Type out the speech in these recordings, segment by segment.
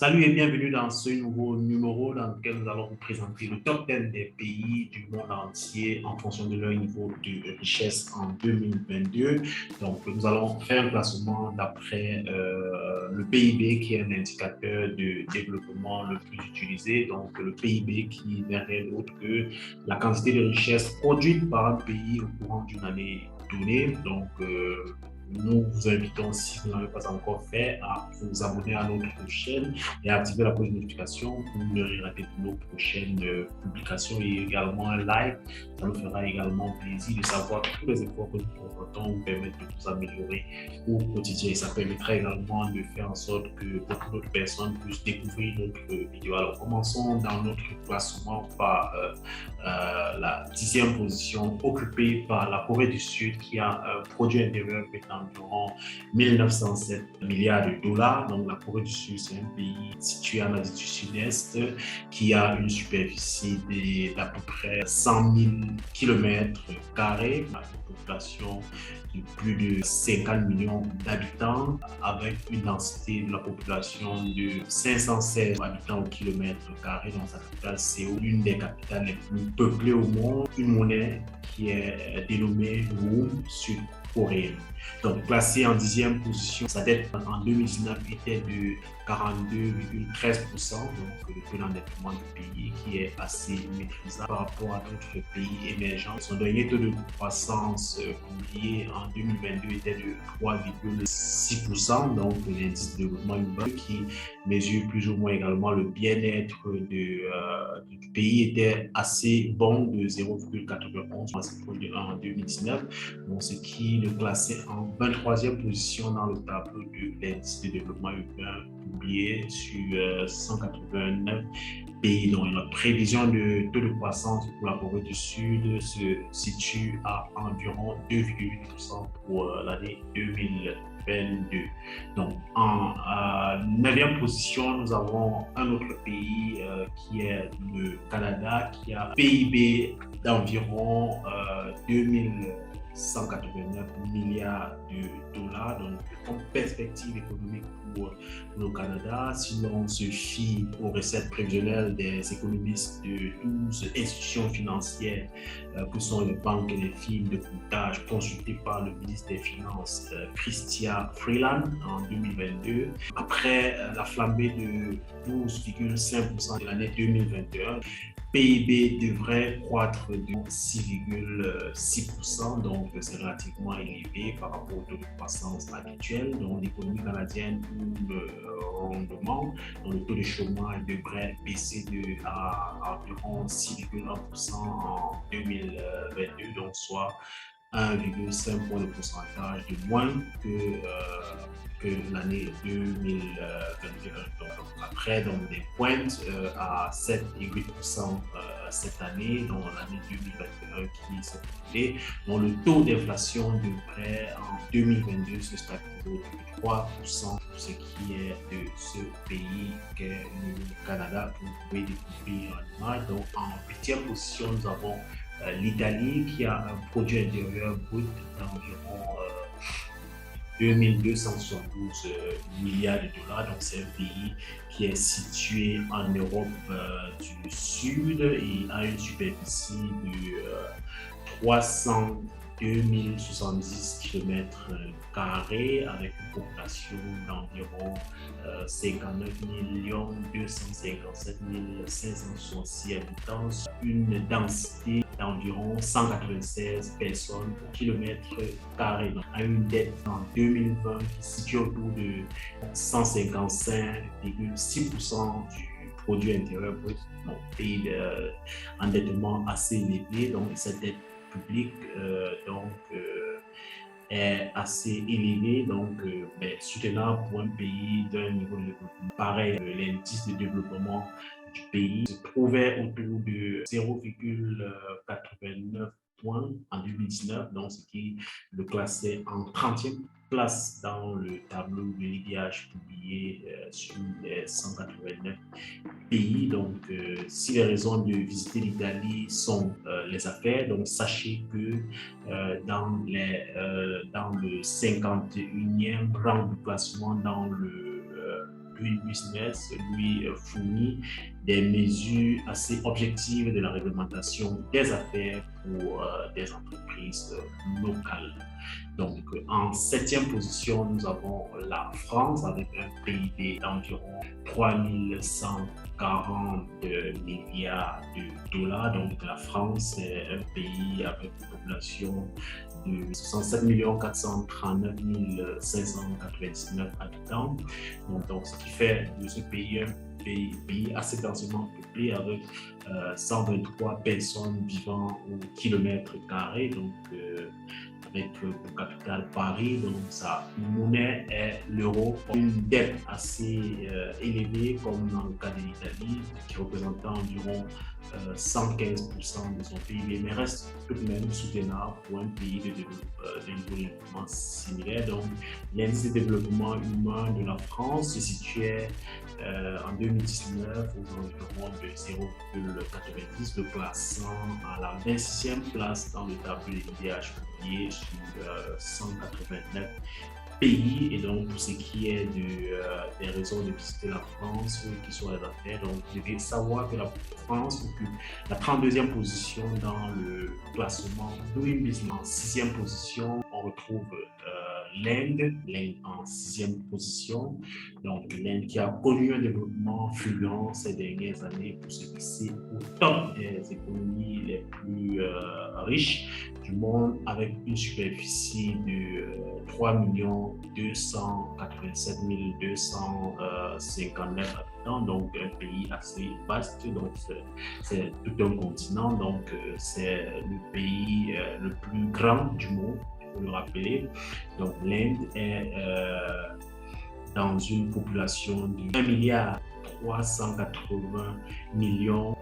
Salut et bienvenue dans ce nouveau numéro dans lequel nous allons vous présenter le top 10 des pays du monde entier en fonction de leur niveau de richesse en 2022. Donc, nous allons faire un classement d'après le PIB qui est un indicateur de développement le plus utilisé. Donc, le PIB qui n'est rien d'autre que la quantité de richesse produite par un pays au courant d'une année donnée. Donc, nous vous invitons, si vous n'avez pas encore fait, à vous abonner à notre chaîne et activer la cloche de notification pour ne rien rater de nos prochaines publications et également un like. Ça nous fera également plaisir de savoir que tous les efforts que nous proposons vous permettent de vous améliorer au quotidien. Et ça permettra également de faire en sorte que beaucoup d'autres personnes puissent découvrir notre vidéo. Alors, commençons dans notre classement par la 10e position occupée par la Corée du Sud qui a un produit intérieur brut d'environ 1907 milliards de dollars. Donc, la Corée du Sud, c'est un pays situé en Asie du Sud-Est qui a une superficie d'à peu près 100 000 km², une population de plus de 50 millions d'habitants avec une densité de la population de 516 habitants au kilomètre carré dans sa capitale Séoul, l'une des capitales les plus peuplées au monde, une monnaie qui est dénommée Won sud-coréenne. Donc, placé en 10e position, sa dette en 2019 était de 42,13%, donc le taux d'endettement du pays qui est assez maîtrisable par rapport à d'autres pays émergents. Son dernier taux de croissance publié en 2022 était de 3,6%, donc l'indice de développement humain qui mesure plus ou moins également le bien-être du pays était assez bon de 0,91 en 2019, donc ce qui le classait en 23e position dans le tableau de l'indice de développement humain publié sur 189 pays. Donc, la prévision de taux de croissance pour la Corée du Sud se situe à environ 2,8% pour l'année 2022. Donc, en 9e position, nous avons un autre pays qui est le Canada, qui a un PIB d'environ 2189 milliards de dollars. Donc, en perspective économique pour le Canada, si l'on se fie aux recettes prévisionnelles des économistes de 12 institutions financières que sont les banques et les firmes de courtage consultées par le ministre des Finances Chrystia Freeland en 2022, après la flambée de 12,5% de l'année 2021, PIB devrait croître de 6,6%, donc c'est relativement élevé par rapport au taux de croissance actuel. Donc l'économie canadienne ouvre rondement, donc le taux de chômage devrait baisser à environ 6,1% en 2022, donc soit 1,5 point de pourcentage de moins que l'année 2021. Donc, après, donc, des pointes à 7,8% cette année, dans l'année 2021 qui s'est écoulée. Donc, le taux d'inflation devrait en 2022 se stabiliser autour de 3%, ce qui est de ce pays qu'est le Canada, que vous pouvez découvrir en image. Donc, en 8e position, nous avons l'Italie qui a un produit intérieur brut d'environ 2272 milliards de dollars. Donc, c'est un pays qui est situé en Europe du Sud et a une superficie de 300 2070 km² avec une population d'environ 59 257 566 habitants, une densité d'environ 196 personnes au kilomètre carré. Donc, a une dette en 2020 qui se situe autour de 155,6% du produit intérieur brut, donc pays d'endettement assez élevé. Donc, cette dette public est assez élevé, donc soutenable pour un pays d'un niveau de développement pareil. L'indice de développement du pays se trouvait autour de 0,89 points en 2019, donc ce qui le classait en 30e place dans le tableau de l'IDH publié sur les 189 pays. Donc, si les raisons de visiter l'Italie sont les affaires, donc sachez que dans le 51e rang de classement dans le Doing Business lui fournit des mesures assez objectives de la réglementation des affaires pour des entreprises locales. Donc, en septième position, nous avons la France avec un PIB d'environ 3140 milliards de dollars. Donc, la France est un pays avec une population de 67 439 599 habitants. Donc, ce qui fait de ce pays un pays assez densément peuplé avec 123 personnes vivant au kilomètre carré. Donc, avec pour capitale Paris, donc sa monnaie est l'euro, une dette assez élevée comme dans le cas de l'Italie qui représente environ 115% de son PIB, mais reste tout de même soutenable pour un pays de niveau de développement similaire. Donc l'indice de développement humain de la France se situait en 2019 aux environs de 0,90, le plaçant à la 26e place dans le tableau de l'IDH publié sur 189 pays. Et donc, pour ce qui est des raisons de visiter la France, qui sont les affaires, donc vous devez savoir que la France occupe la 32e position dans le classement Doing Business. En 6e position, on retrouve l'Inde en 6e position. Donc, l'Inde qui a connu un développement fulgurant ces dernières années pour se hisser au top des économies les plus riches du monde avec une superficie de 3 287 259 habitants, donc un pays assez vaste, donc c'est tout un continent, donc c'est le pays le plus grand du monde, il faut le rappeler. Donc l'Inde est dans une population de 1 milliard 380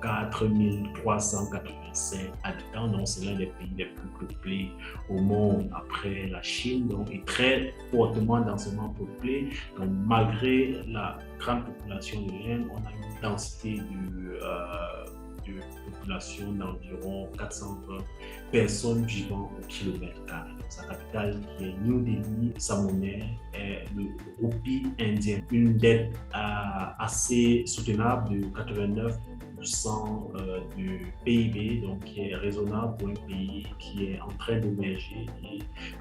4 385 habitants. Donc, c'est l'un des pays les plus peuplés au monde après la Chine. Donc, est très fortement densément peuplé. Donc, malgré la grande population de l'Inde, on a une densité de population d'environ 420 personnes vivant au kilomètre carré. Sa capitale qui est New Delhi, sa monnaie est le roupie indien. Une dette assez soutenable de 89% du PIB, donc qui est raisonnable pour un pays qui est en train d'émerger.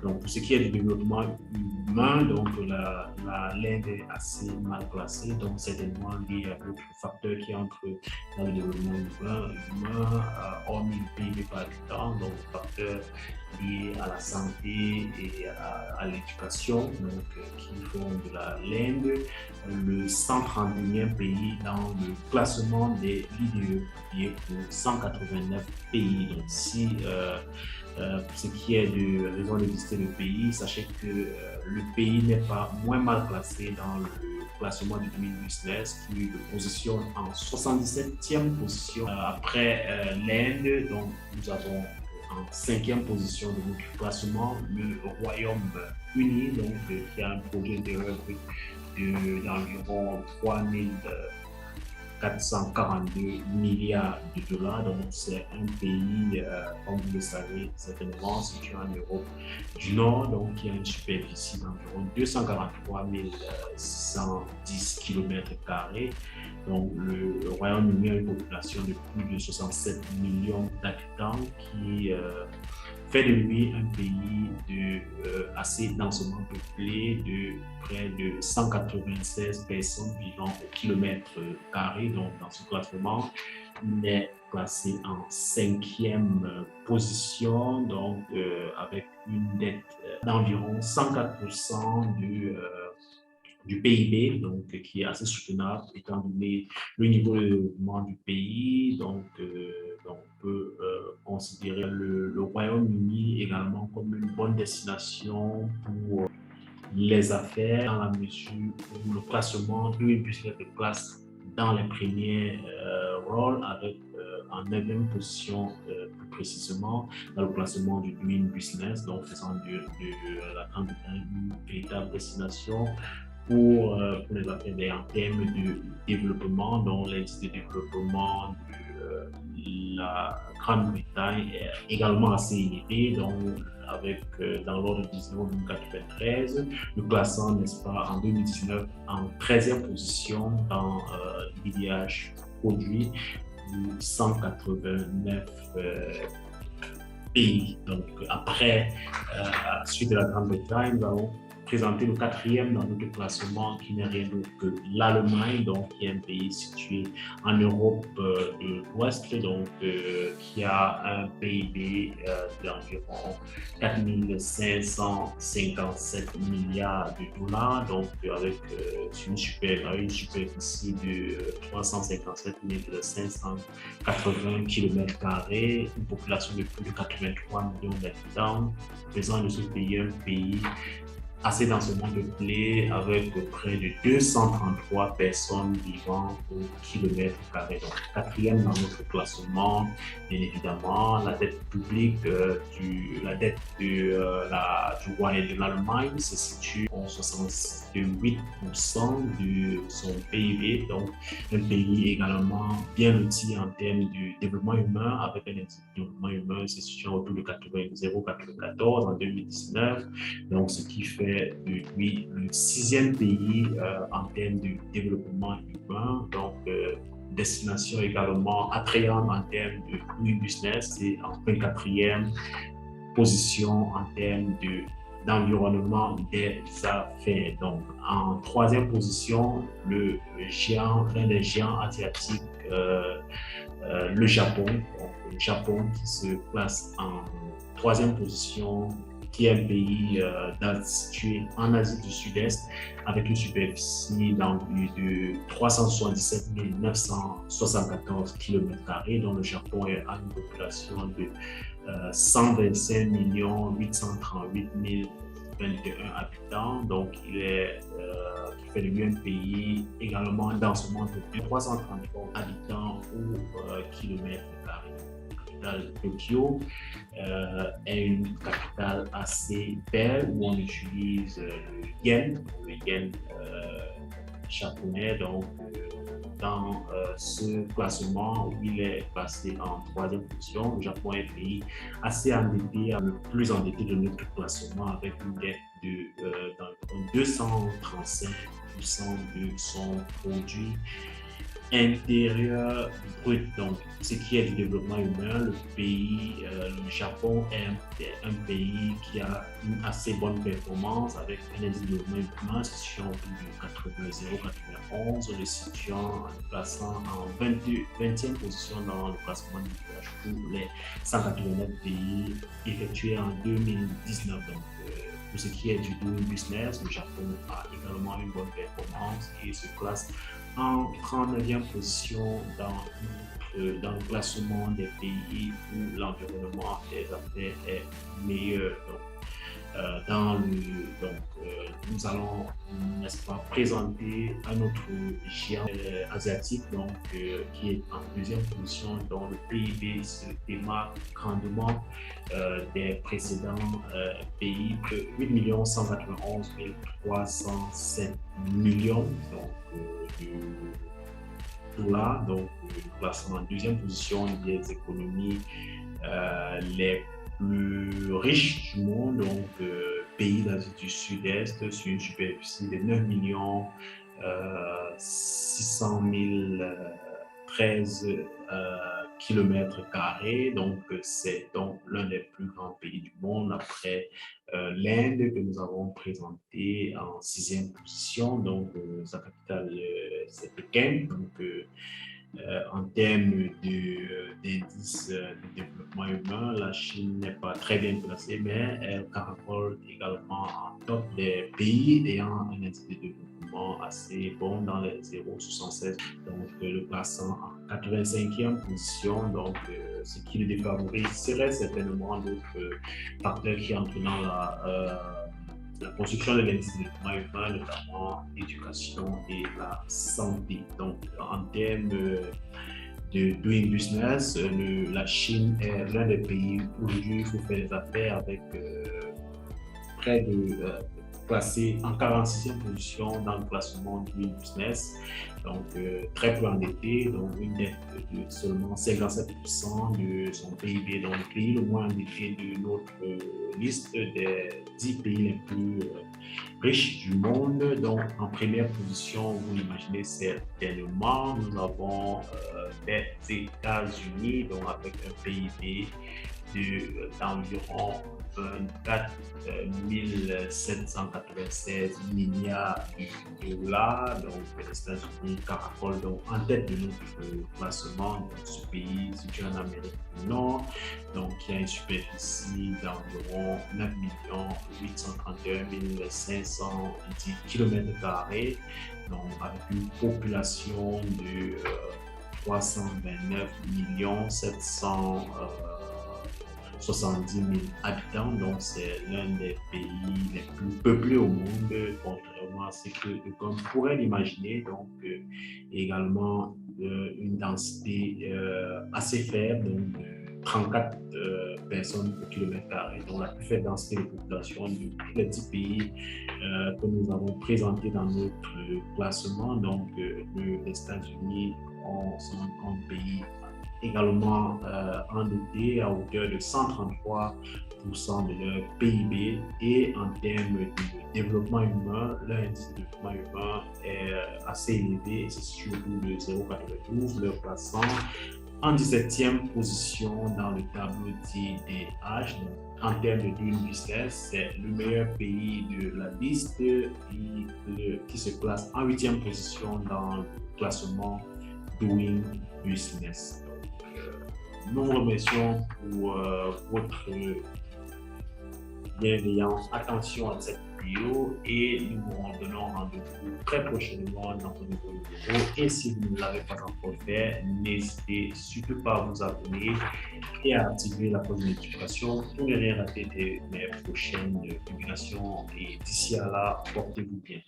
Donc pour ce qui est du développement humain, donc l'Inde est assez mal placée, donc certainement lié à d'autres facteurs qui entrent dans le développement humain, hormis le PIB par habitant, donc facteurs liés à la santé et à l'éducation, donc qui font de l'Inde le 131e pays dans le classement des l'IDE pour 189 pays. Donc si pour ce qui est de raison de visiter le pays, sachez que le pays n'est pas moins mal placé dans le classement du Doing Business qui le positionne en 77e position après l'Inde. Donc nous avons en 5e position de notre classement le Royaume-Uni, donc qui a un projet intérieur brut d'environ 442 milliards de dollars. Donc, c'est un pays, comme vous le savez, certainement situé en Europe du Nord, donc qui a une superficie d'environ 243 610 km². Donc, le Royaume-Uni a une population de plus de 67 millions d'habitants qui fait de lui un pays assez densément peuplé de près de 196 personnes vivant au kilomètre carré. Donc, dans ce classement, il est classé en 5e position, donc avec une dette d'environ 104% du PIB, donc qui est assez soutenable étant donné le niveau de développement du pays. Donc on peut considérer le Royaume-Uni également comme une bonne destination pour les affaires dans la mesure où le classement Doing Business se place dans les premiers rôles avec en 9e position plus précisément dans le classement du Doing Business, donc faisant de la Grande-Bretagne une véritable destination pour les affaires en termes de développement, dont l'indice de développement la Grande-Bretagne est également assez élevé, donc avec dans l'ordre de 1993, le classant, n'est-ce pas, en 2019 en 13e position dans l'IDH produit 189 pays. Donc après, à la suite de la Grande-Bretagne, nous allons présenter le 4e dans notre classement qui n'est rien d'autre que l'Allemagne, donc qui est un pays situé en Europe de l'Ouest, donc qui a un PIB d'environ 4 557 milliards de dollars, donc avec une superficie de 357 580 km², une population de plus de 83 millions d'habitants, faisant de ce pays un pays assez densément peuplé avec près de 233 personnes vivant au kilomètre carré. Donc, 4e dans notre classement, bien évidemment, la dette publique, la dette du Royaume de l'Allemagne se situe en 68% de son PIB. Donc, un pays également bien loti en termes de développement humain, avec un indice de développement humain se situant autour de 0,94 en 2019. Donc, ce qui fait de lui le 6e pays en termes de développement humain, donc destination également attrayante en termes de doing business et en 24e position en termes d'environnement des affaires. Donc en 3e position, l'un des géants asiatiques, le Japon. Donc, le Japon qui se place en 3e position, qui est un pays situé en Asie du Sud-Est avec une superficie de 377 974 km², dont le Japon a une population de 125 838 021 habitants. Donc, qui fait de lui un pays également densément de 333 habitants au kilomètre carré. Tokyo est une capitale assez belle où on utilise le yen japonais. Donc, dans ce classement où il est passé en 3e position, le Japon est un pays assez endetté, le plus endetté de notre classement, avec une dette d'environ 235% de son produit intérieur brut. Donc, ce qui est du développement humain, le Japon est un pays qui a une assez bonne performance avec un indice de développement humain se situant autour de 0,91, le situant en plaçant en 20e position dans le classement du PH pour les 189 pays effectués en 2019. Donc, pour ce qui est du doing business, le Japon a également une bonne performance et se classe en 39e position dans le classement des pays où l'environnement des affaires est meilleur. Nous allons, n'est-ce pas, présenter un autre géant asiatique qui est en 2e position, dont le PIB se démarque grandement des précédents pays, de 8 191 307 millions de dollars. Donc, classement en 2e position des économies les plus riches du monde, donc pays d'Asie du Sud-Est, sur une superficie de 9 600 013 km². Donc, c'est donc l'un des plus grands pays du monde après l'Inde que nous avons présenté en 6e position. Donc, sa capitale, c'est Pékin. Donc, en termes d'indice de développement humain, la Chine n'est pas très bien placée, mais elle caracole également en top des pays ayant un indice de développement assez bon dans les 0,76. Donc, le plaçant en 85e position. Donc, ce qui le défavorise serait certainement d'autres facteurs qui entrent dans la construction de l'indice de développement humain, notamment l'éducation et la santé. Donc, en termes de doing business, la Chine est l'un des pays où aujourd'hui il faut faire des affaires avec près de classé en 46e position dans le classement du business, donc très peu endetté, donc une dette de seulement 57% de son PIB, donc le pays le moins endetté de notre liste des 10 pays les plus riches du monde. Donc en première position, vous l'imaginez certainement, nous avons les États-Unis, donc avec un PIB d'environ 24 796 milliards de dollars. Donc, les États-Unis caracolent donc en tête de notre classement. Donc, ce pays situé en Amérique du Nord, donc qui a une superficie d'environ 9 831 510 km², donc avec une population de 329 770 000 habitants, donc c'est l'un des pays les plus peuplés au monde, contrairement à ce que comme pourrait l'imaginer. Donc également une densité assez faible, donc 34 personnes au kilomètre carré, donc la plus faible densité de population de tous les 10 pays que nous avons présentés dans notre classement. Donc les États-Unis sont un pays également endetté à hauteur de 133% de leur PIB, et en termes de développement humain, leur indice de développement humain est assez élevé, et c'est surtout de 0,92, leur plaçant en 17e position dans le tableau TDH. En termes de Doing Business, c'est le meilleur pays de la liste qui se place en 8e position dans le classement Doing Business. Nous vous remercions pour votre bienveillante attention à cette vidéo, et nous vous donnons rendez-vous très prochainement dans une nouvelle vidéo. Et si vous ne l'avez pas encore fait, n'hésitez surtout pas à vous abonner et à activer la cloche de notification pour ne rien rater de mes prochaines publications. Et d'ici à là, portez-vous bien.